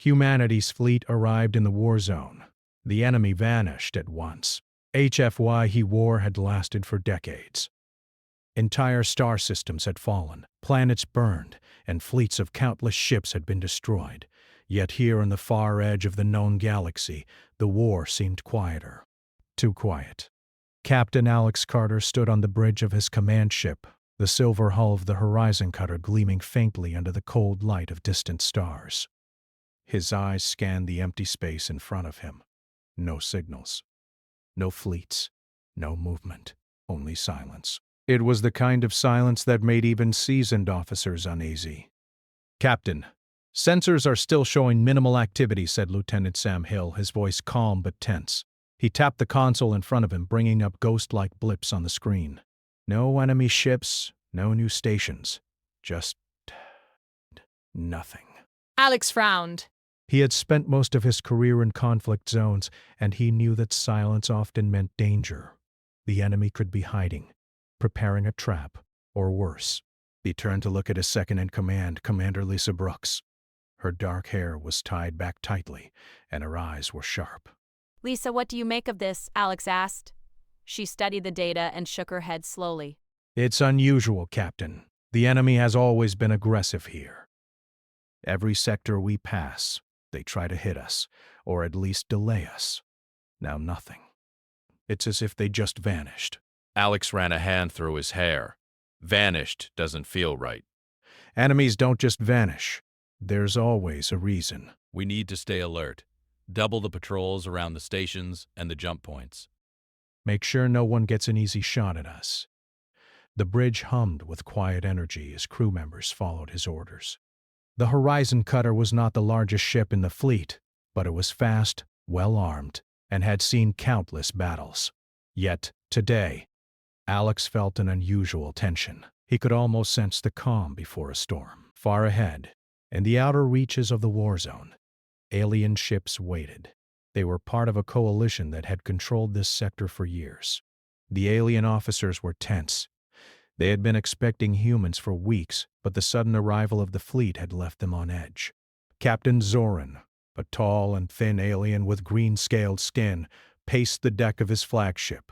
Humanity's fleet arrived in the war zone. The enemy vanished at once. HFY war had lasted for decades. Entire star systems had fallen, planets burned, and fleets of countless ships had been destroyed. Yet here on the far edge of the known galaxy, the war seemed quieter. Too quiet. Captain Alex Carter stood on the bridge of his command ship, the silver hull of the Horizon Cutter gleaming faintly under the cold light of distant stars. His eyes scanned the empty space in front of him. No signals. No fleets. No movement. Only silence. It was the kind of silence that made even seasoned officers uneasy. "Captain, sensors are still showing minimal activity," said Lieutenant Sam Hill, his voice calm but tense. He tapped the console in front of him, bringing up ghost-like blips on the screen. No enemy ships, no new stations. Just nothing. Alex frowned. He had spent most of his career in conflict zones, and he knew that silence often meant danger. The enemy could be hiding, preparing a trap, or worse. He turned to look at his second-in-command, Commander Lisa Brooks. Her dark hair was tied back tightly, and her eyes were sharp. "Lisa, what do you make of this?" Alex asked. She studied the data and shook her head slowly. "It's unusual, Captain. The enemy has always been aggressive here. Every sector we pass, they try to hit us, or at least delay us. Now nothing. It's as if they just vanished." Alex ran a hand through his hair. Vanished doesn't feel right. "Enemies don't just vanish. There's always a reason." We need to stay alert. Double the patrols around the stations and the jump points. "Make sure no one gets an easy shot at us." The bridge hummed with quiet energy as crew members followed his orders. The Horizon Cutter was not the largest ship in the fleet, but it was fast, well-armed, and had seen countless battles. Yet, today, Alex felt an unusual tension. He could almost sense the calm before a storm. Far ahead, in the outer reaches of the war zone, alien ships waited. They were part of a coalition that had controlled this sector for years. The alien officers were tense. They had been expecting humans for weeks, but the sudden arrival of the fleet had left them on edge. Captain Zoran, a tall and thin alien with green-scaled skin, paced the deck of his flagship.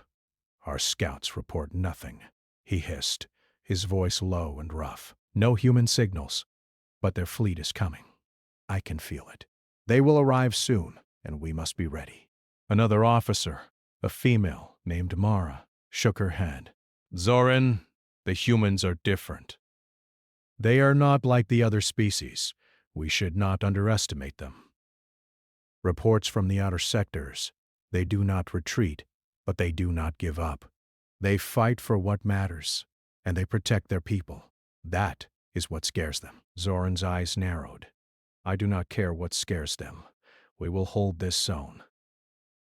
"Our scouts report nothing," he hissed, his voice low and rough. "No human signals, but their fleet is coming. I can feel it. They will arrive soon, and we must be ready." Another officer, a female named Mara, shook her head. "Zoran, the humans are different. They are not like the other species. We should not underestimate them. Reports from the outer sectors. They do not retreat, but they do not give up. They fight for what matters, and they protect their people. That is what scares them." Zoran's eyes narrowed. "I do not care what scares them. We will hold this zone.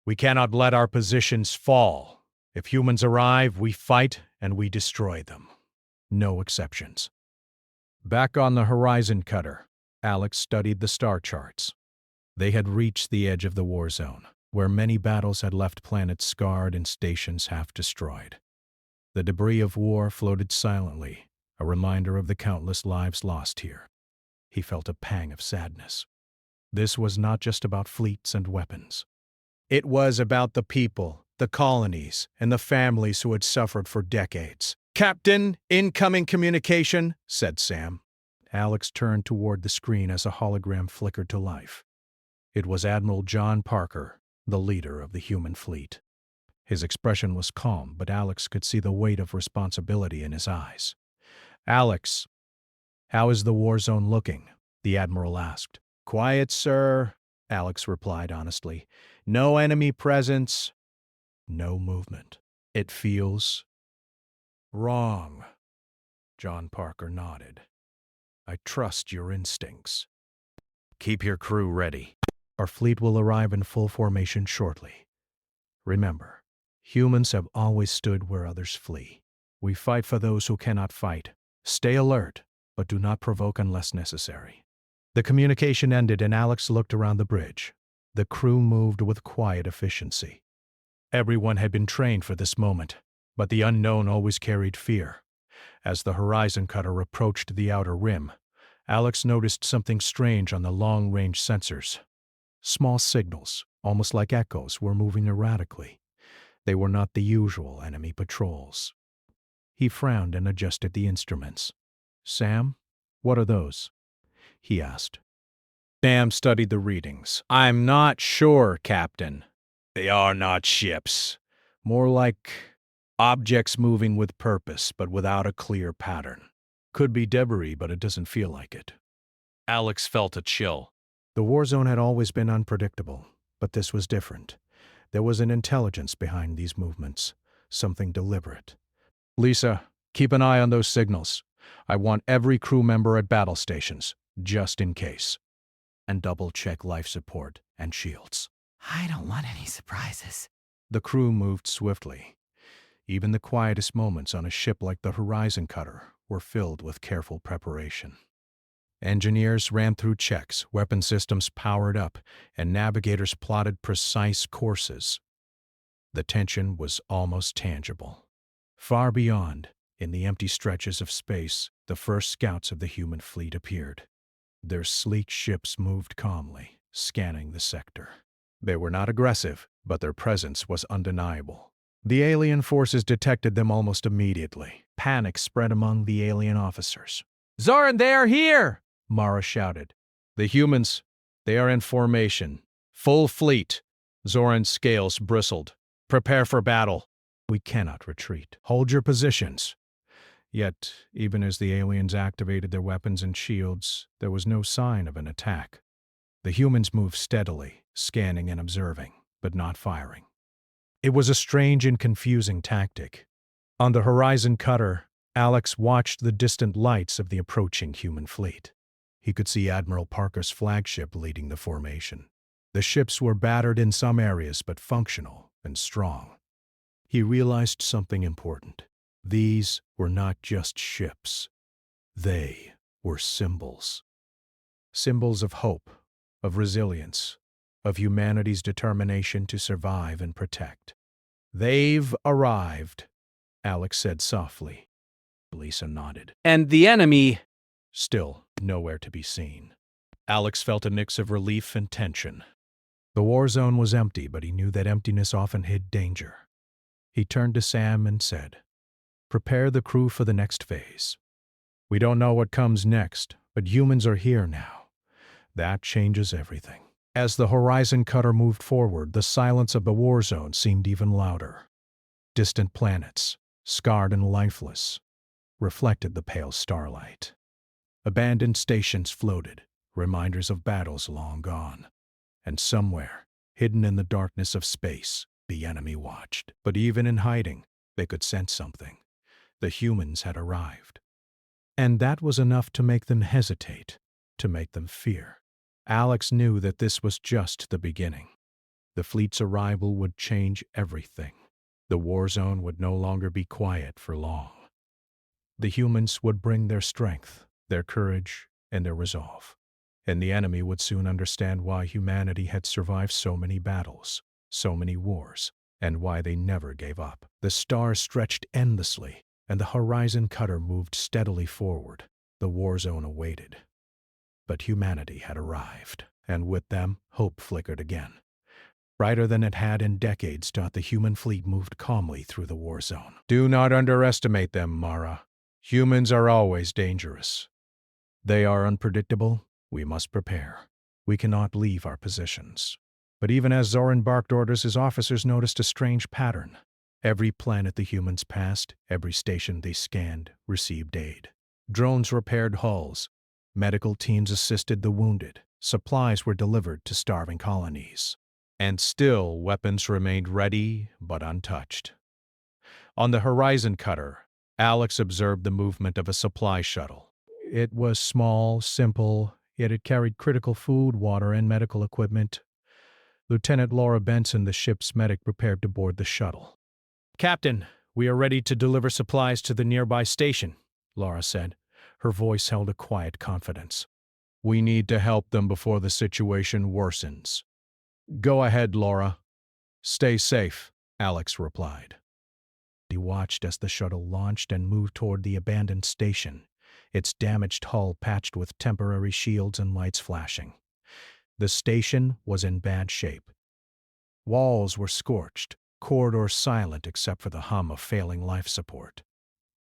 We cannot let our positions fall. If humans arrive, we fight and we destroy them. No exceptions." Back on the Horizon Cutter, Alex studied the star charts. They had reached the edge of the war zone, where many battles had left planets scarred and stations half destroyed. The debris of war floated silently, a reminder of the countless lives lost here. He felt a pang of sadness. This was not just about fleets and weapons. It was about the people, the colonies, and the families who had suffered for decades. "Captain, incoming communication," said Sam. Alex turned toward the screen as a hologram flickered to life. It was Admiral John Parker, the leader of the human fleet. His expression was calm, but Alex could see the weight of responsibility in his eyes. "Alex, how is the war zone looking?" the Admiral asked. "Quiet, sir," Alex replied honestly. "No enemy presence. No movement. It feels wrong." John Parker nodded. "I trust your instincts. Keep your crew ready. Our fleet will arrive in full formation shortly. Remember, humans have always stood where others flee. We fight for those who cannot fight. Stay alert, but do not provoke unless necessary." The communication ended and Alex looked around the bridge. The crew moved with quiet efficiency. Everyone had been trained for this moment, but the unknown always carried fear. As the Horizon Cutter approached the outer rim, Alex noticed something strange on the long-range sensors. Small signals, almost like echoes, were moving erratically. They were not the usual enemy patrols. He frowned and adjusted the instruments. "Sam, what are those?" he asked. Sam studied the readings. "I'm not sure, Captain. They are not ships. More like objects moving with purpose, but without a clear pattern. Could be debris, but it doesn't feel like it." Alex felt a chill. The Warzone had always been unpredictable, but this was different. There was an intelligence behind these movements, something deliberate. "Lisa, keep an eye on those signals. I want every crew member at battle stations, just in case. And double-check life support and shields." I don't want any surprises. The crew moved swiftly. Even the quietest moments on a ship like the Horizon Cutter were filled with careful preparation. Engineers ran through checks, weapon systems powered up, and navigators plotted precise courses. The tension was almost tangible. Far beyond, in the empty stretches of space, the first scouts of the human fleet appeared. Their sleek ships moved calmly, scanning the sector. They were not aggressive, but their presence was undeniable. The alien forces detected them almost immediately. Panic spread among the alien officers. "Zoran, they are here!" Mara shouted. "The humans, they are in formation. Full fleet." Zoran's scales bristled. "Prepare for battle." "We cannot retreat. Hold your positions." Yet, even as the aliens activated their weapons and shields, there was no sign of an attack. The humans moved steadily, scanning and observing, but not firing. It was a strange and confusing tactic. On the Horizon Cutter, Alex watched the distant lights of the approaching human fleet. He could see Admiral Parker's flagship leading the formation. The ships were battered in some areas, but functional and strong. He realized something important. These were not just ships. They were symbols. Symbols of hope, of resilience, of humanity's determination to survive and protect. "They've arrived," Alex said softly. Lisa nodded. "And the enemy—" Still nowhere to be seen. Alex felt a mix of relief and tension. The war zone was empty, but he knew that emptiness often hid danger. He turned to Sam and said, "Prepare the crew for the next phase. We don't know what comes next, but humans are here now. That changes everything." As the Horizon Cutter moved forward, the silence of the war zone seemed even louder. Distant planets, scarred and lifeless, reflected the pale starlight. Abandoned stations floated, reminders of battles long gone. And somewhere, hidden in the darkness of space, the enemy watched. But even in hiding, they could sense something. The humans had arrived. And that was enough to make them hesitate, to make them fear. Alex knew that this was just the beginning. The fleet's arrival would change everything. The war zone would no longer be quiet for long. The humans would bring their strength, their courage, and their resolve. And the enemy would soon understand why humanity had survived so many battles, so many wars, and why they never gave up. The stars stretched endlessly, and the Horizon Cutter moved steadily forward. The war zone awaited. But humanity had arrived, and with them, hope flickered again. Brighter than it had in decades, the human fleet moved calmly through the war zone. "Do not underestimate them, Mara. Humans are always dangerous. They are unpredictable. We must prepare. We cannot leave our positions." But even as Zoran barked orders, his officers noticed a strange pattern. Every planet the humans passed, every station they scanned, received aid. Drones repaired hulls. Medical teams assisted the wounded. Supplies were delivered to starving colonies. And still, weapons remained ready but untouched. On the Horizon Cutter, Alex observed the movement of a supply shuttle. It was small, simple, yet it carried critical food, water, and medical equipment. Lieutenant Laura Benson, the ship's medic, prepared to board the shuttle. "Captain, we are ready to deliver supplies to the nearby station," Laura said. Her voice held a quiet confidence. "We need to help them before the situation worsens." "Go ahead, Laura. Stay safe," Alex replied. He watched as the shuttle launched and moved toward the abandoned station. its damaged hull patched with temporary shields and lights flashing. The station was in bad shape. Walls were scorched, corridors silent except for the hum of failing life support.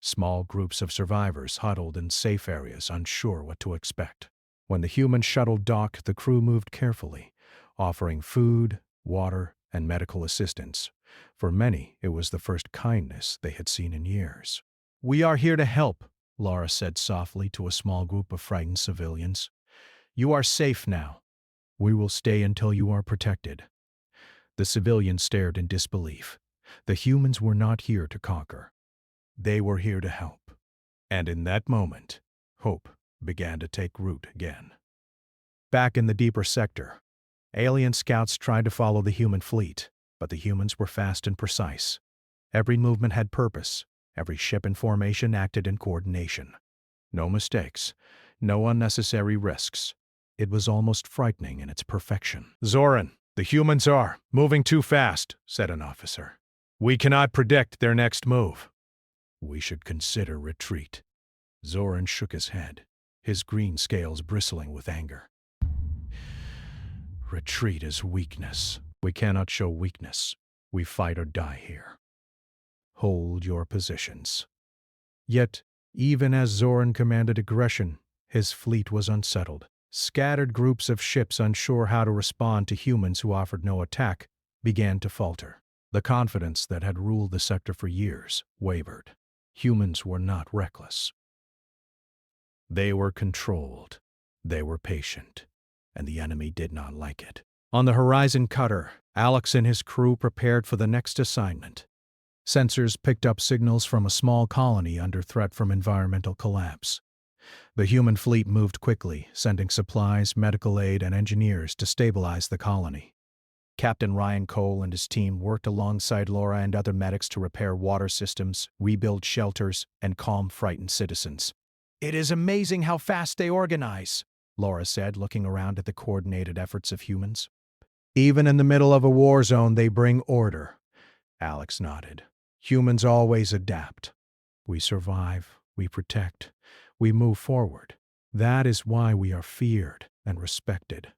Small groups of survivors huddled in safe areas, unsure what to expect. When the human shuttle docked, the crew moved carefully, offering food, water, and medical assistance. For many, it was the first kindness they had seen in years. "We are here to help," Laura said softly to a small group of frightened civilians. "You are safe now. We will stay until you are protected." The civilians stared in disbelief. The humans were not here to conquer. They were here to help. And in that moment, hope began to take root again. Back in the deeper sector, alien scouts tried to follow the human fleet, but the humans were fast and precise. Every movement had purpose. Every ship in formation acted in coordination. No mistakes, no unnecessary risks. It was almost frightening in its perfection. "Zoran, the humans are moving too fast," said an officer. "We cannot predict their next move." "We should consider retreat." Zoran shook his head, his green scales bristling with anger. "Retreat is weakness. We cannot show weakness. We fight or die here. Hold your positions." Yet, even as Zoran commanded aggression, his fleet was unsettled. Scattered groups of ships unsure how to respond to humans who offered no attack began to falter. The confidence that had ruled the sector for years wavered. Humans were not reckless. They were controlled. They were patient. And the enemy did not like it. On the Horizon cutter, Alex and his crew prepared for the next assignment. Sensors picked up signals from a small colony under threat from environmental collapse. The human fleet moved quickly, sending supplies, medical aid, and engineers to stabilize the colony. Captain Ryan Cole and his team worked alongside Laura and other medics to repair water systems, rebuild shelters, and calm frightened citizens. "It is amazing how fast they organize," Laura said, looking around at the coordinated efforts of humans. "Even in the middle of a war zone, they bring order." Alex nodded. "Humans always adapt. We survive, we protect, we move forward. That is why we are feared and respected.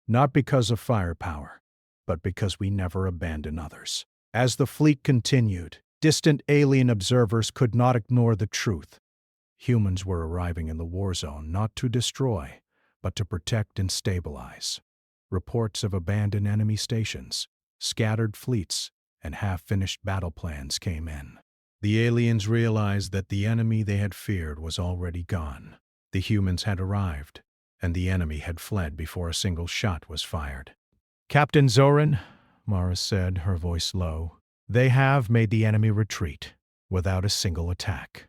Not because of firepower, but because we never abandon others." As the fleet continued, distant alien observers could not ignore the truth. Humans were arriving in the war zone not to destroy, but to protect and stabilize. Reports of abandoned enemy stations, scattered fleets, and half-finished battle plans came in. The aliens realized that the enemy they had feared was already gone. The humans had arrived, and the enemy had fled before a single shot was fired. "Captain Zoran," Mara said, her voice low, "they have made the enemy retreat, without a single attack."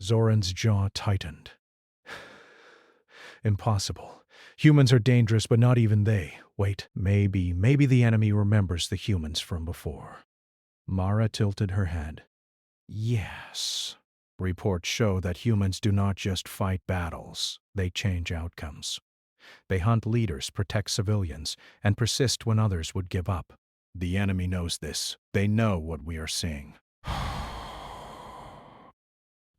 Zoran's jaw tightened. "Impossible. Humans are dangerous, but not even they. Wait, maybe the enemy remembers the humans from before." Mara tilted her head. "Yes. Reports show that humans do not just fight battles, they change outcomes. They hunt leaders, protect civilians, and persist when others would give up. The enemy knows this. They know what we are seeing."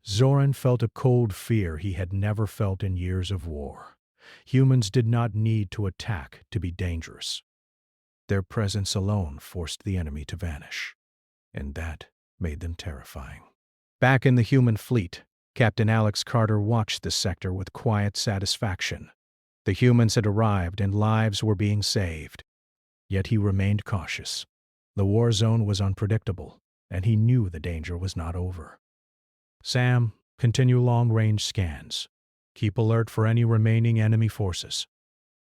Zoran felt a cold fear he had never felt in years of war. Humans did not need to attack to be dangerous. Their presence alone forced the enemy to vanish, and that made them terrifying. Back in the human fleet, Captain Alex Carter watched the sector with quiet satisfaction. The humans had arrived and lives were being saved. Yet he remained cautious. The war zone was unpredictable, and he knew the danger was not over. "Sam, continue long-range scans. Keep alert for any remaining enemy forces."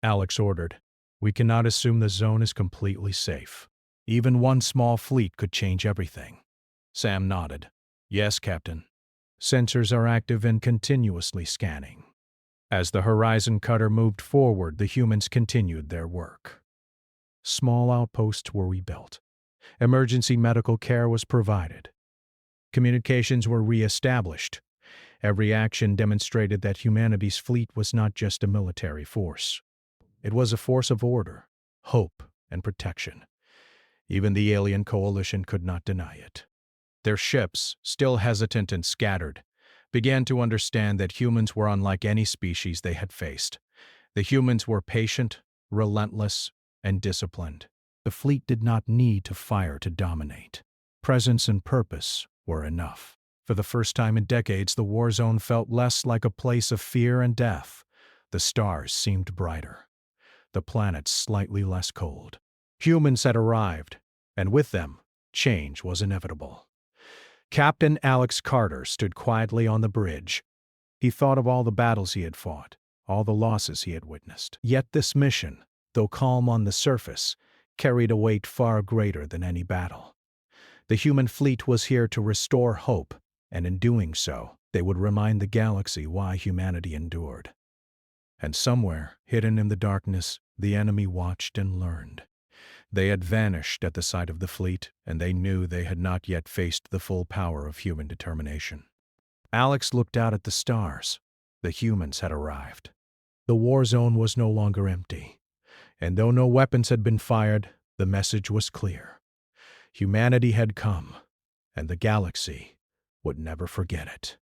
Alex ordered. "We cannot assume the zone is completely safe. Even one small fleet could change everything." Sam nodded. "Yes, Captain." Sensors are active and continuously scanning. As the Horizon cutter moved forward, the humans continued their work. Small outposts were rebuilt. Emergency medical care was provided. Communications were re-established. Every action demonstrated that humanity's fleet was not just a military force. It was a force of order, hope, and protection. Even the alien coalition could not deny it. Their ships, still hesitant and scattered, began to understand that humans were unlike any species they had faced. The humans were patient, relentless, and disciplined. The fleet did not need to fire to dominate. Presence and purpose were enough. For the first time in decades, the war zone felt less like a place of fear and death. The stars seemed brighter, the planets slightly less cold. Humans had arrived, and with them, change was inevitable. Captain Alex Carter stood quietly on the bridge. He thought of all the battles he had fought, all the losses he had witnessed. Yet this mission, though calm on the surface, carried a weight far greater than any battle. The human fleet was here to restore hope, and in doing so, they would remind the galaxy why humanity endured. And somewhere, hidden in the darkness, the enemy watched and learned. They had vanished at the sight of the fleet, and they knew they had not yet faced the full power of human determination. Alex looked out at the stars. The humans had arrived. The war zone was no longer empty, and though no weapons had been fired, the message was clear. Humanity had come, and the galaxy would never forget it.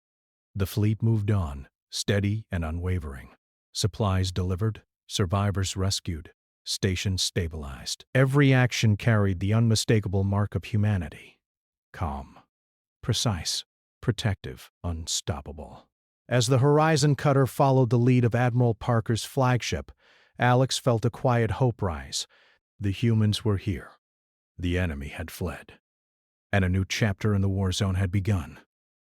The fleet moved on, steady and unwavering. Supplies delivered, survivors rescued, stations stabilized. Every action carried the unmistakable mark of humanity. Calm, precise, protective, unstoppable. As the Horizon cutter followed the lead of Admiral Parker's flagship, Alex felt a quiet hope rise. The humans were here. The enemy had fled. And a new chapter in the war zone had begun.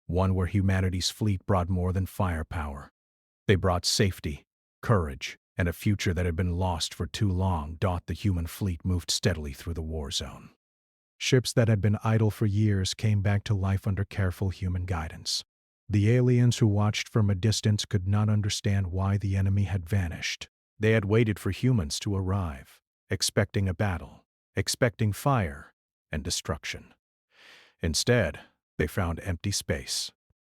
One where humanity's fleet brought more than firepower. They brought safety, courage, and a future that had been lost for too long. The human fleet moved steadily through the war zone. Ships that had been idle for years came back to life under careful human guidance. The aliens who watched from a distance could not understand why the enemy had vanished. They had waited for humans to arrive, expecting a battle, expecting fire and destruction. Instead, they found empty space.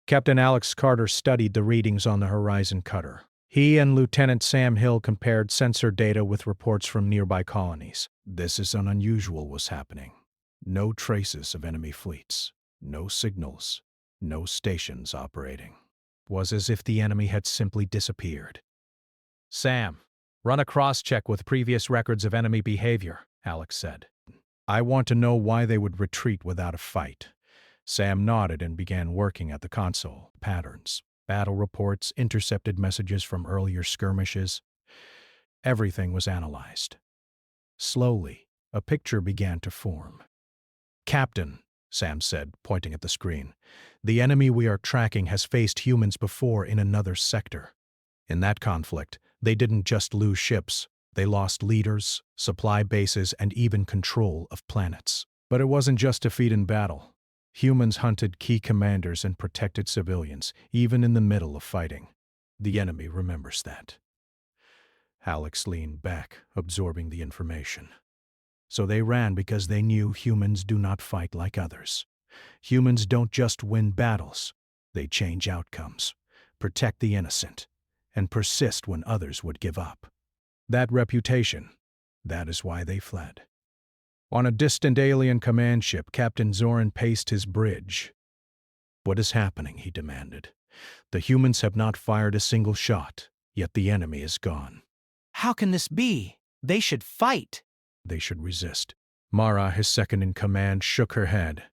Captain Alex Carter studied the readings on the Horizon cutter. He and Lieutenant Sam Hill compared sensor data with reports from nearby colonies. This is unusual was happening. No traces of enemy fleets, no signals, no stations operating. It was as if the enemy had simply disappeared. "Sam, run a cross-check with previous records of enemy behavior," Alex said. "I want to know why they would retreat without a fight." Sam nodded and began working at the console. Patterns, battle reports, intercepted messages from earlier skirmishes. Everything was analyzed. Slowly, a picture began to form. "Captain," Sam said, pointing at the screen, "the enemy we are tracking has faced humans before in another sector. In that conflict, they didn't just lose ships. They lost leaders, supply bases, and even control of planets. But it wasn't just defeat in battle. Humans hunted key commanders and protected civilians, even in the middle of fighting. The enemy remembers that." Alex leaned back, absorbing the information. So they ran because they knew humans do not fight like others. Humans don't just win battles. They change outcomes, protect the innocent, and persist when others would give up. That reputation, that is why they fled. On a distant alien command ship, Captain Zoran paced his bridge. "What is happening?" he demanded. "The humans have not fired a single shot, yet the enemy is gone." How can this be? They should fight. "They should resist." Mara, his second-in-command, shook her head.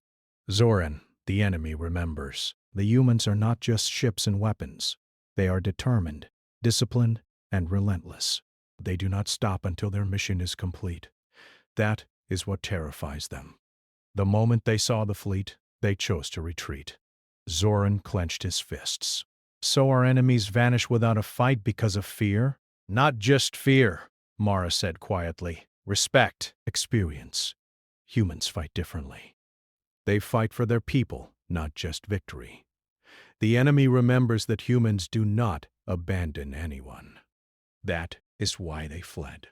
"Zoran, the enemy remembers. The humans are not just ships and weapons. They are determined, disciplined, and relentless. They do not stop until their mission is complete. That is what terrifies them. The moment they saw the fleet, they chose to retreat." Zoran clenched his fists. "So our enemies vanish without a fight because of fear?" "Not just fear," Mara said quietly. "Respect, experience. Humans fight differently. They fight for their people, not just victory. The enemy remembers that humans do not abandon anyone. That is why they fled."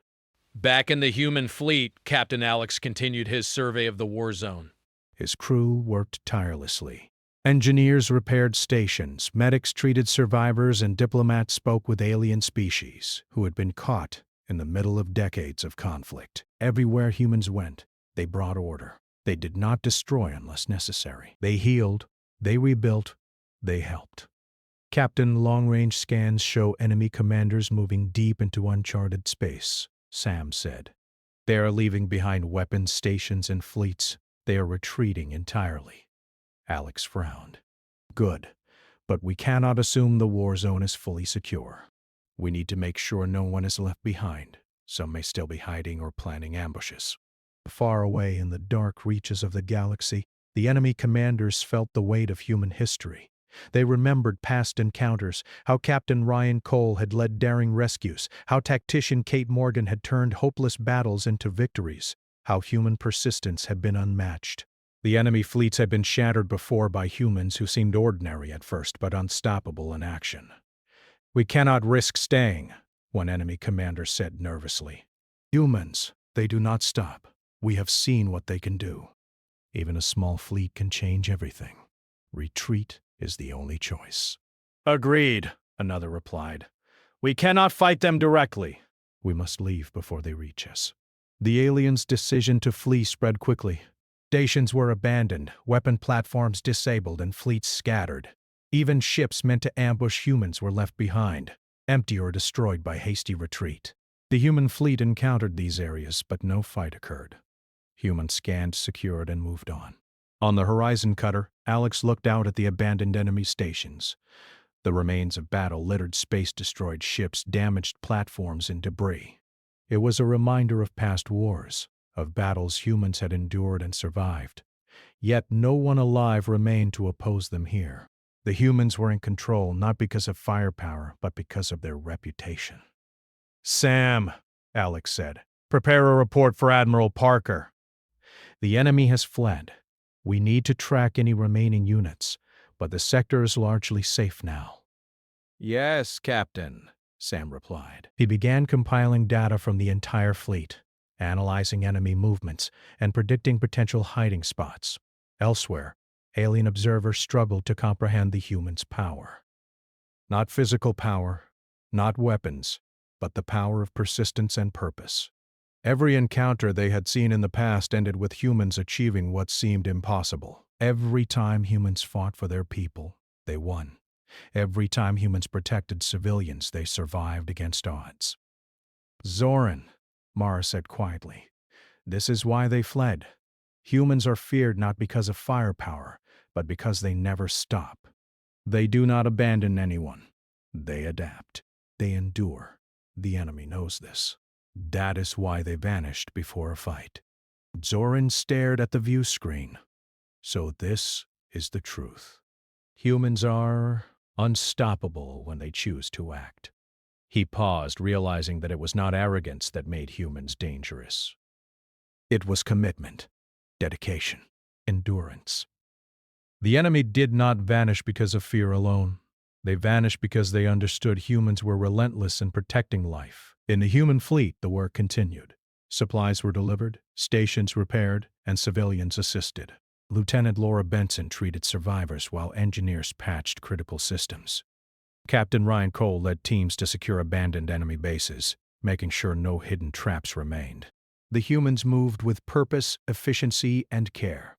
Back in the human fleet, Captain Alex continued his survey of the war zone. His crew worked tirelessly. Engineers repaired stations, medics treated survivors, and diplomats spoke with alien species who had been caught in the middle of decades of conflict. Everywhere humans went, they brought order. They did not destroy unless necessary. They healed, they rebuilt, they helped. Captain, long-range scans show enemy commanders moving deep into uncharted space, Sam said. They are leaving behind weapons stations and fleets. They are retreating entirely. Alex frowned. Good, but we cannot assume the war zone is fully secure. We need to make sure no one is left behind. Some may still be hiding or planning ambushes. Far away in the dark reaches of the galaxy, the enemy commanders felt the weight of human history. They remembered past encounters, how Captain Ryan Cole had led daring rescues, how tactician Kate Morgan had turned hopeless battles into victories, how human persistence had been unmatched. The enemy fleets had been shattered before by humans who seemed ordinary at first but unstoppable in action. We cannot risk staying, one enemy commander said nervously. Humans, they do not stop. We have seen what they can do. Even a small fleet can change everything. Retreat is the only choice. Agreed, another replied. We cannot fight them directly. We must leave before they reach us. The aliens' decision to flee spread quickly. Stations were abandoned, weapon platforms disabled, and fleets scattered. Even ships meant to ambush humans were left behind, empty or destroyed by hasty retreat. The human fleet encountered these areas, but no fight occurred. Humans scanned, secured, and moved on. On the Horizon cutter, Alex looked out at the abandoned enemy stations. The remains of battle littered space-destroyed ships, damaged platforms, and debris. It was a reminder of past wars, of battles humans had endured and survived. Yet no one alive remained to oppose them here. The humans were in control not because of firepower, but because of their reputation. Sam, Alex said, prepare a report for Admiral Parker. The enemy has fled. We need to track any remaining units, but the sector is largely safe now. Yes, Captain, Sam replied. He began compiling data from the entire fleet, analyzing enemy movements, and predicting potential hiding spots. Elsewhere, alien observers struggled to comprehend the humans' power. Not physical power, not weapons, but the power of persistence and purpose. Every encounter they had seen in the past ended with humans achieving what seemed impossible. Every time humans fought for their people, they won. Every time humans protected civilians, they survived against odds. Zoran, Mara said quietly, this is why they fled. Humans are feared not because of firepower, but because they never stop. They do not abandon anyone. They adapt. They endure. The enemy knows this. That is why they vanished before a fight. Zoran stared at the view screen. So this is the truth. Humans are unstoppable when they choose to act. He paused, realizing that it was not arrogance that made humans dangerous. It was commitment, dedication, endurance. The enemy did not vanish because of fear alone. They vanished because they understood humans were relentless in protecting life. In the human fleet, the work continued. Supplies were delivered, stations repaired, and civilians assisted. Lieutenant Laura Benson treated survivors while engineers patched critical systems. Captain Ryan Cole led teams to secure abandoned enemy bases, making sure no hidden traps remained. The humans moved with purpose, efficiency, and care.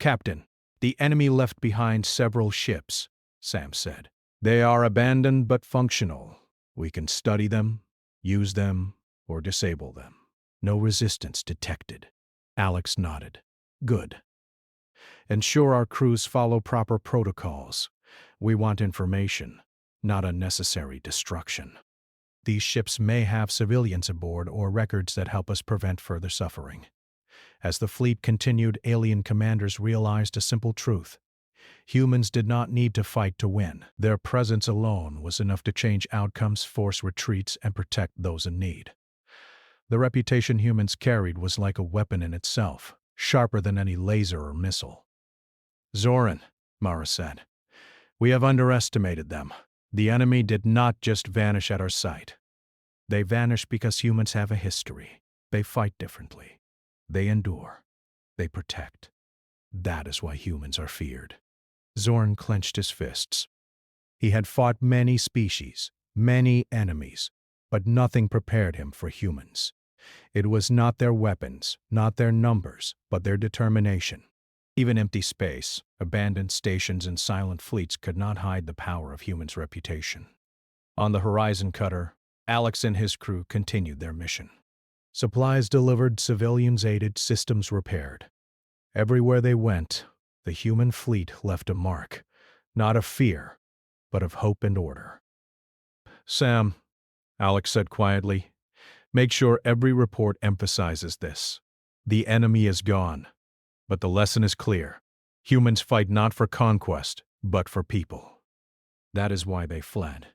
Captain, the enemy left behind several ships, Sam said. They are abandoned but functional. We can study them, use them, or disable them. No resistance detected. Alex nodded. Good. Ensure our crews follow proper protocols. We want information, not unnecessary destruction. These ships may have civilians aboard or records that help us prevent further suffering. As the fleet continued, alien commanders realized a simple truth. Humans did not need to fight to win. Their presence alone was enough to change outcomes, force retreats, and protect those in need. The reputation humans carried was like a weapon in itself, sharper than any laser or missile. Zoran, Mara said, we have underestimated them. The enemy did not just vanish at our sight. They vanished because humans have a history. They fight differently. They endure. They protect. That is why humans are feared. Zoran clenched his fists. He had fought many species, many enemies, but nothing prepared him for humans. It was not their weapons, not their numbers, but their determination. Even empty space, abandoned stations, and silent fleets could not hide the power of humans' reputation. On the Horizon cutter, Alex and his crew continued their mission. Supplies delivered, civilians aided, systems repaired. Everywhere they went, the human fleet left a mark, not of fear, but of hope and order. "Sam," Alex said quietly, "make sure every report emphasizes this. The enemy is gone, but the lesson is clear. Humans fight not for conquest, but for people." "That is why they fled."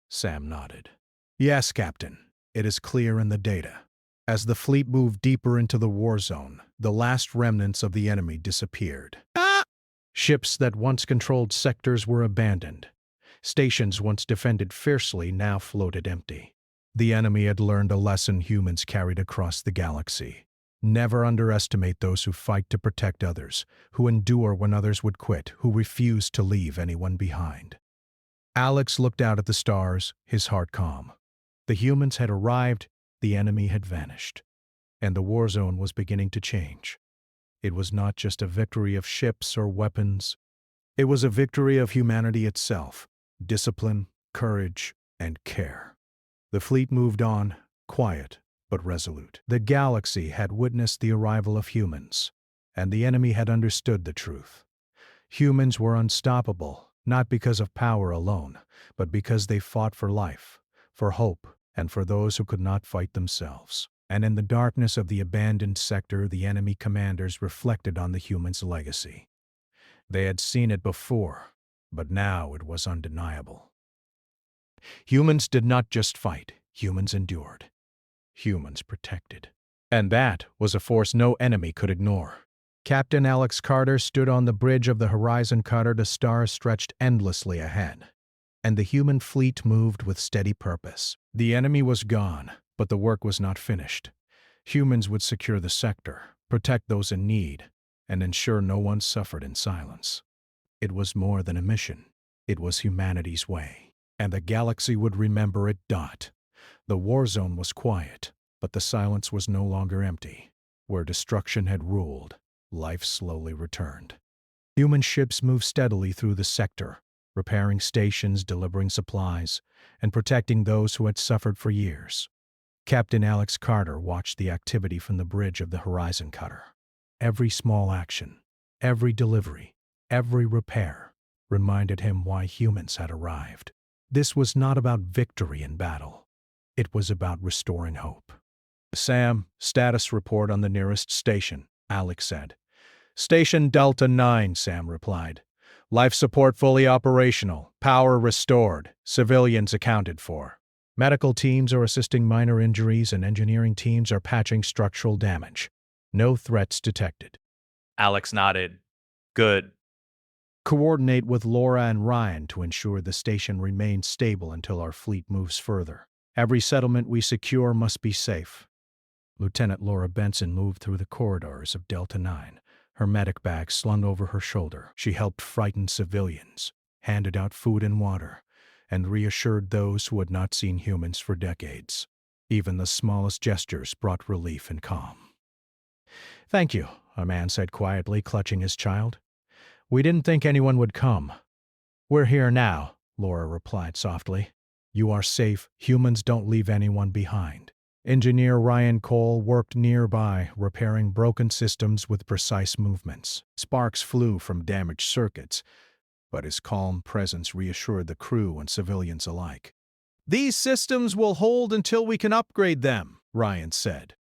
Sam nodded. "Yes, Captain. It is clear in the data." As the fleet moved deeper into the war zone, the last remnants of the enemy disappeared. Ships that once controlled sectors were abandoned. Stations once defended fiercely now floated empty. The enemy had learned a lesson humans carried across the galaxy. Never underestimate those who fight to protect others, who endure when others would quit, who refuse to leave anyone behind. Alex looked out at the stars, his heart calm. The humans had arrived, the enemy had vanished, and the war zone was beginning to change. It was not just a victory of ships or weapons. It was a victory of humanity itself, discipline, courage, and care. The fleet moved on, quiet but resolute. The galaxy had witnessed the arrival of humans, and the enemy had understood the truth. Humans were unstoppable, not because of power alone, but because they fought for life, for hope, and for those who could not fight themselves. And in the darkness of the abandoned sector, the enemy commanders reflected on the humans' legacy. They had seen it before, but now it was undeniable. Humans did not just fight, humans endured. Humans protected. And that was a force no enemy could ignore. Captain Alex Carter stood on the bridge of the Horizon cutter. The stars stretched endlessly ahead, and the human fleet moved with steady purpose. The enemy was gone, but the work was not finished. Humans would secure the sector, protect those in need, and ensure no one suffered in silence. It was more than a mission. It was humanity's way, and the galaxy would remember it. The war zone was quiet, but the silence was no longer empty. Where destruction had ruled, life slowly returned. Human ships moved steadily through the sector, repairing stations, delivering supplies, and protecting those who had suffered for years. Captain Alex Carter watched the activity from the bridge of the Horizon cutter. Every small action, every delivery, every repair reminded him why humans had arrived. This was not about victory in battle. It was about restoring hope. "Sam, status report on the nearest station," Alex said. "Station Delta 9, Sam replied. "Life support fully operational, power restored, civilians accounted for. Medical teams are assisting minor injuries and engineering teams are patching structural damage. No threats detected." Alex nodded. Good. "Coordinate with Laura and Ryan to ensure the station remains stable until our fleet moves further. Every settlement we secure must be safe." Lieutenant Laura Benson moved through the corridors of Delta 9, her medic bag slung over her shoulder. She helped frightened civilians, handed out food and water, and reassured those who had not seen humans for decades. Even the smallest gestures brought relief and calm. "Thank you," a man said quietly, clutching his child. "We didn't think anyone would come." "We're here now," Laura replied softly. "You are safe. Humans don't leave anyone behind." Engineer Ryan Cole worked nearby, repairing broken systems with precise movements. Sparks flew from damaged circuits, but his calm presence reassured the crew and civilians alike. "These systems will hold until we can upgrade them," Ryan said.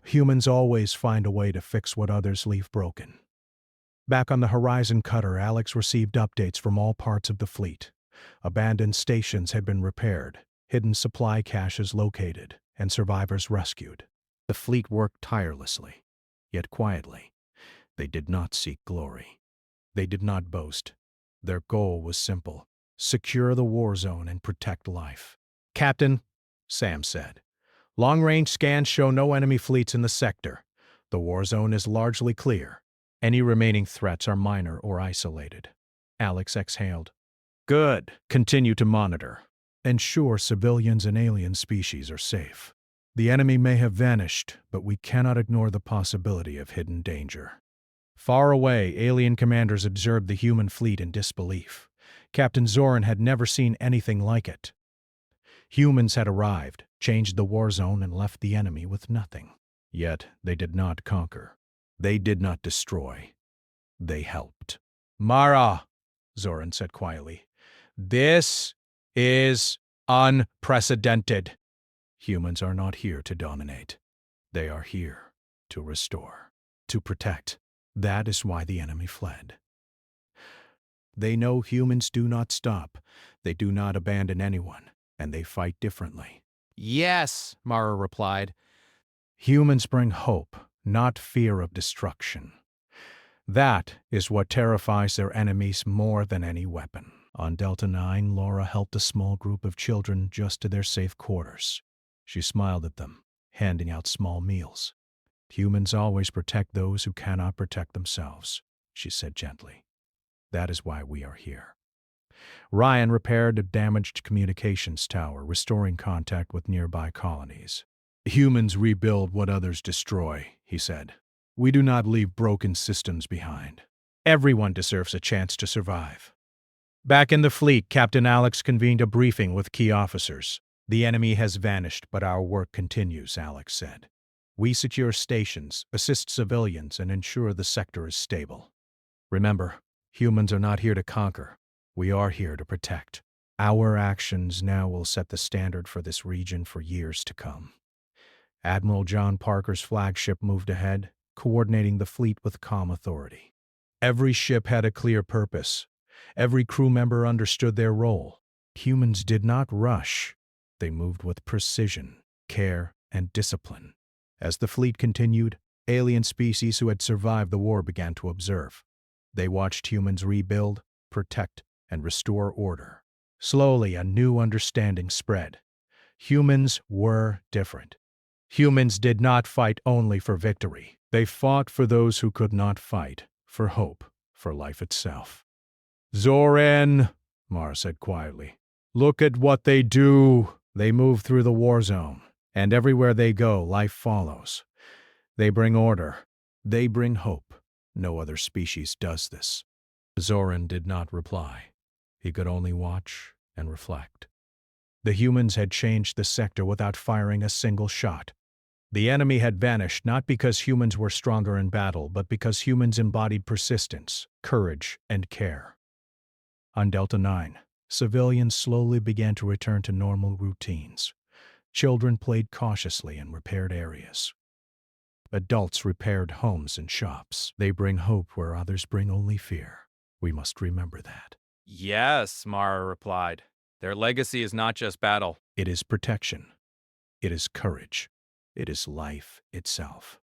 "Humans always find a way to fix what others leave broken." Back on the Horizon cutter, Alex received updates from all parts of the fleet. Abandoned stations had been repaired, hidden supply caches located, and survivors rescued. The fleet worked tirelessly, yet quietly. They did not seek glory. They did not boast. Their goal was simple: secure the war zone and protect life. "Captain," Sam said, "long-range scans show no enemy fleets in the sector. The war zone is largely clear. Any remaining threats are minor or isolated." Alex exhaled. "Good. Continue to monitor. Ensure civilians and alien species are safe. The enemy may have vanished, but we cannot ignore the possibility of hidden danger." Far away, alien commanders observed the human fleet in disbelief. Captain Zoran had never seen anything like it. Humans had arrived, changed the war zone, and left the enemy with nothing. Yet they did not conquer. They did not destroy. They helped. "Mara," Zoran said quietly, "this is unprecedented. Humans are not here to dominate. They are here to restore, to protect. That is why the enemy fled. They know humans do not stop. They do not abandon anyone, and they fight differently." "Yes," Mara replied. "Humans bring hope, not fear of destruction. That is what terrifies their enemies more than any weapon." On Delta 9, Laura helped a small group of children just to their safe quarters. She smiled at them, handing out small meals. "Humans always protect those who cannot protect themselves," she said gently. "That is why we are here." Ryan repaired a damaged communications tower, restoring contact with nearby colonies. "Humans rebuild what others destroy," he said. "We do not leave broken systems behind. Everyone deserves a chance to survive." Back in the fleet, Captain Alex convened a briefing with key officers. "The enemy has vanished, but our work continues," Alex said. "We secure stations, assist civilians, and ensure the sector is stable. Remember, humans are not here to conquer. We are here to protect. Our actions now will set the standard for this region for years to come." Admiral John Parker's flagship moved ahead, coordinating the fleet with calm authority. Every ship had a clear purpose. Every crew member understood their role. Humans did not rush. They moved with precision, care, and discipline. As the fleet continued, alien species who had survived the war began to observe. They watched humans rebuild, protect, and restore order. Slowly, a new understanding spread. Humans were different. Humans did not fight only for victory. They fought for those who could not fight, for hope, for life itself. "Zoran," Mara said quietly, "look at what they do. They move through the war zone, and everywhere they go, life follows. They bring order. They bring hope. No other species does this." Zoran did not reply. He could only watch and reflect. The humans had changed the sector without firing a single shot. The enemy had vanished not because humans were stronger in battle, but because humans embodied persistence, courage, and care. On Delta 9, civilians slowly began to return to normal routines. Children played cautiously in repaired areas. Adults repaired homes and shops. They bring hope where others bring only fear. We must remember that. Yes, Mara replied. Their legacy is not just battle. It is protection. It is courage. It is life itself.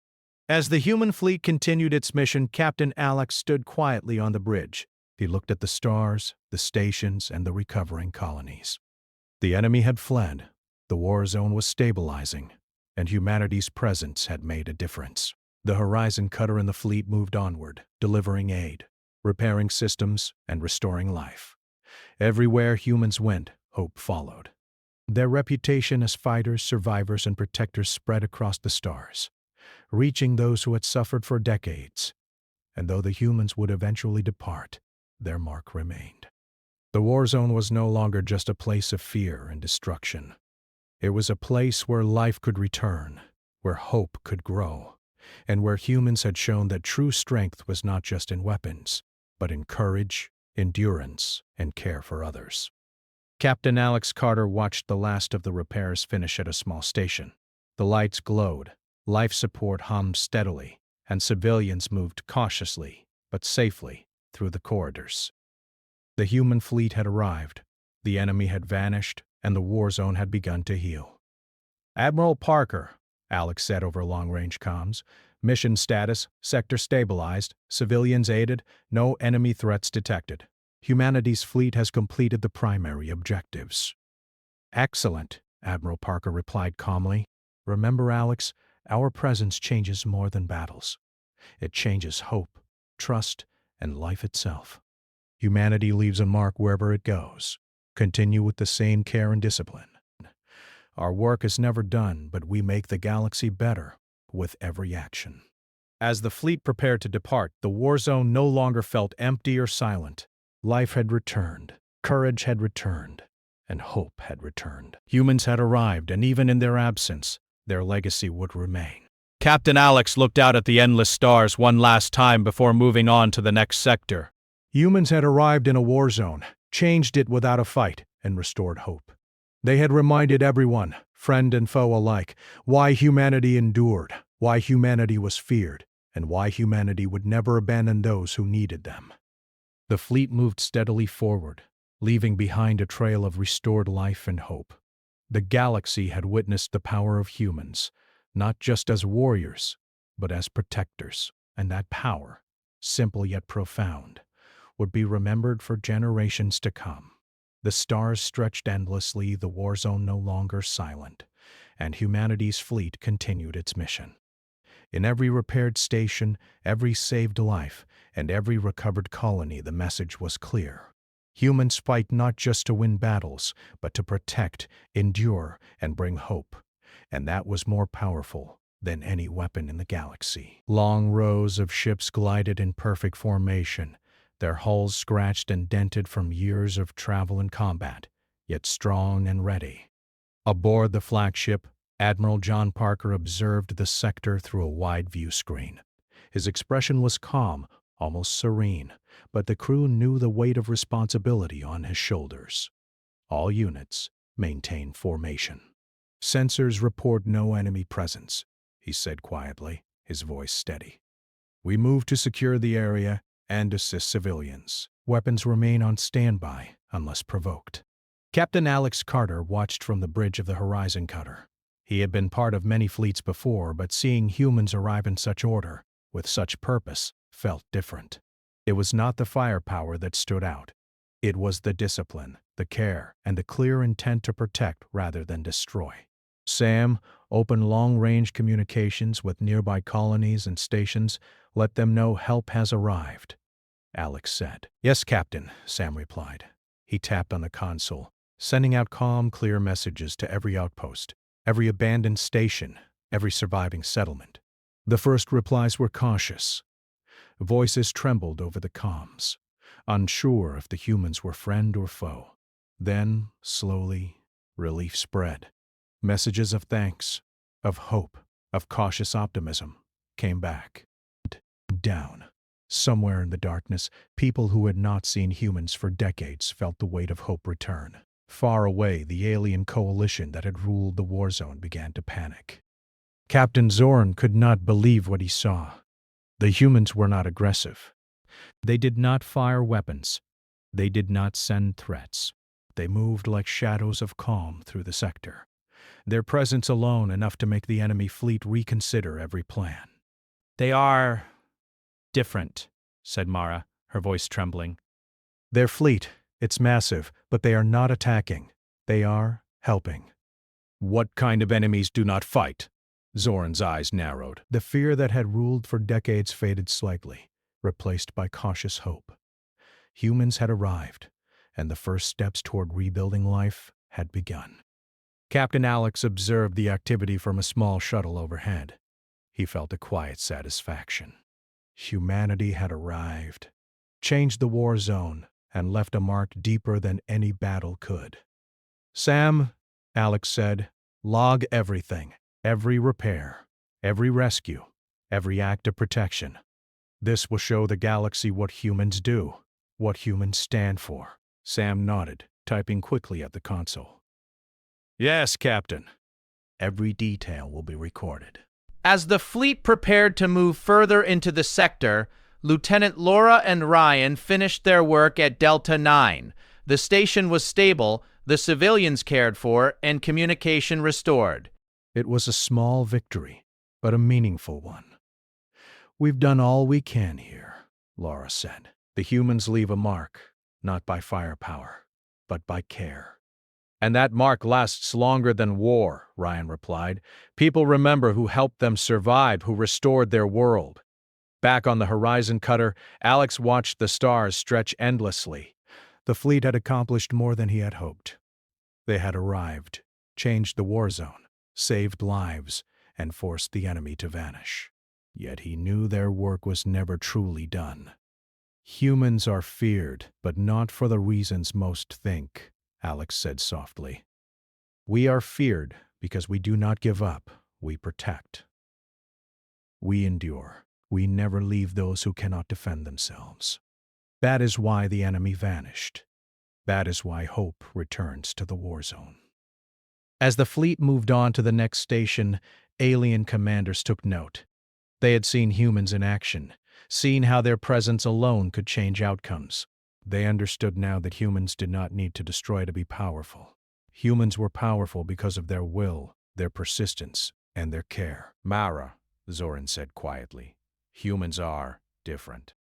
As the human fleet continued its mission, Captain Alex stood quietly on the bridge. He looked at the stars, the stations, and the recovering colonies. The enemy had fled. The war zone was stabilizing, and humanity's presence had made a difference. The Horizon cutter and the fleet moved onward, delivering aid, repairing systems, and restoring life. Everywhere humans went, hope followed. Their reputation as fighters, survivors, and protectors spread across the stars, reaching those who had suffered for decades. And though the humans would eventually depart, their mark remained. The war zone was no longer just a place of fear and destruction. It was a place where life could return, where hope could grow, and where humans had shown that true strength was not just in weapons, but in courage, endurance, and care for others. Captain Alex Carter watched the last of the repairs finish at a small station. The lights glowed, life support hummed steadily, and civilians moved cautiously, but safely, through the corridors. The human fleet had arrived, the enemy had vanished, and the war zone had begun to heal. "Admiral Parker," Alex said over long-range comms, "mission status, sector stabilized, civilians aided, no enemy threats detected. Humanity's fleet has completed the primary objectives." "Excellent," Admiral Parker replied calmly. "Remember, Alex, our presence changes more than battles. It changes hope, trust, and life itself. Humanity leaves a mark wherever it goes. Continue with the same care and discipline. Our work is never done, but we make the galaxy better with every action." As the fleet prepared to depart, the war zone no longer felt empty or silent. Life had returned, courage had returned, and hope had returned. Humans had arrived, and even in their absence, their legacy would remain. Captain Alex looked out at the endless stars one last time before moving on to the next sector. Humans had arrived in a war zone, changed it without a fight, and restored hope. They had reminded everyone, friend and foe alike, why humanity endured, why humanity was feared, and why humanity would never abandon those who needed them. The fleet moved steadily forward, leaving behind a trail of restored life and hope. The galaxy had witnessed the power of humans, not just as warriors, but as protectors, and that power, simple yet profound, would be remembered for generations to come. The stars stretched endlessly, the war zone no longer silent, and humanity's fleet continued its mission. In every repaired station, every saved life, and every recovered colony, the message was clear. Humans fight not just to win battles, but to protect, endure, and bring hope. And that was more powerful than any weapon in the galaxy. Long rows of ships glided in perfect formation, their hulls scratched and dented from years of travel and combat, yet strong and ready. Aboard the flagship, Admiral John Parker observed the sector through a wide view screen. His expression was calm, almost serene, but the crew knew the weight of responsibility on his shoulders. All units maintain formation. Sensors report no enemy presence, he said quietly, his voice steady. We move to secure the area and assist civilians. Weapons remain on standby unless provoked. Captain Alex Carter watched from the bridge of the Horizon Cutter. He had been part of many fleets before, but seeing humans arrive in such order, with such purpose, felt different. It was not the firepower that stood out. It was the discipline, the care, and the clear intent to protect rather than destroy. Sam opened long-range communications with nearby colonies and stations, let them know help has arrived. Alex said. Yes, Captain, Sam replied. He tapped on the console, sending out calm, clear messages to every outpost, every abandoned station, every surviving settlement. The first replies were cautious. Voices trembled over the comms, unsure if the humans were friend or foe. Then, slowly, relief spread. Messages of thanks, of hope, of cautious optimism came back. Down. Somewhere in the darkness, people who had not seen humans for decades felt the weight of hope return. Far away, the alien coalition that had ruled the war zone began to panic. Captain Zorn could not believe what he saw. The humans were not aggressive. They did not fire weapons. They did not send threats. They moved like shadows of calm through the sector. Their presence alone enough to make the enemy fleet reconsider every plan. They are different, said Mara, her voice trembling. Their fleet, it's massive, but they are not attacking. They are helping. What kind of enemies do not fight? Zorn's eyes narrowed. The fear that had ruled for decades faded slightly, replaced by cautious hope. Humans had arrived, and the first steps toward rebuilding life had begun. Captain Alex observed the activity from a small shuttle overhead. He felt a quiet satisfaction. Humanity had arrived, changed the war zone, and left a mark deeper than any battle could. Sam, Alex said, log everything, every repair, every rescue, every act of protection. This will show the galaxy what humans do, what humans stand for. Sam nodded, typing quickly at the console. Yes, Captain. Every detail will be recorded. As the fleet prepared to move further into the sector, Lieutenant Laura and Ryan finished their work at Delta 9. The station was stable, the civilians cared for, and communication restored. It was a small victory, but a meaningful one. We've done all we can here, Laura said. The humans leave a mark, not by firepower, but by care. And that mark lasts longer than war, Ryan replied. People remember who helped them survive, who restored their world. Back on the Horizon Cutter, Alex watched the stars stretch endlessly. The fleet had accomplished more than he had hoped. They had arrived, changed the war zone, saved lives, and forced the enemy to vanish. Yet he knew their work was never truly done. Humans are feared, but not for the reasons most think, Alex said softly. We are feared because we do not give up, we protect. We endure. We never leave those who cannot defend themselves. That is why the enemy vanished. That is why hope returns to the Warzone. As the fleet moved on to the next station, alien commanders took note. They had seen humans in action, seen how their presence alone could change outcomes. They understood now that humans did not need to destroy to be powerful. Humans were powerful because of their will, their persistence, and their care. Mara, Zoran said quietly, humans are different.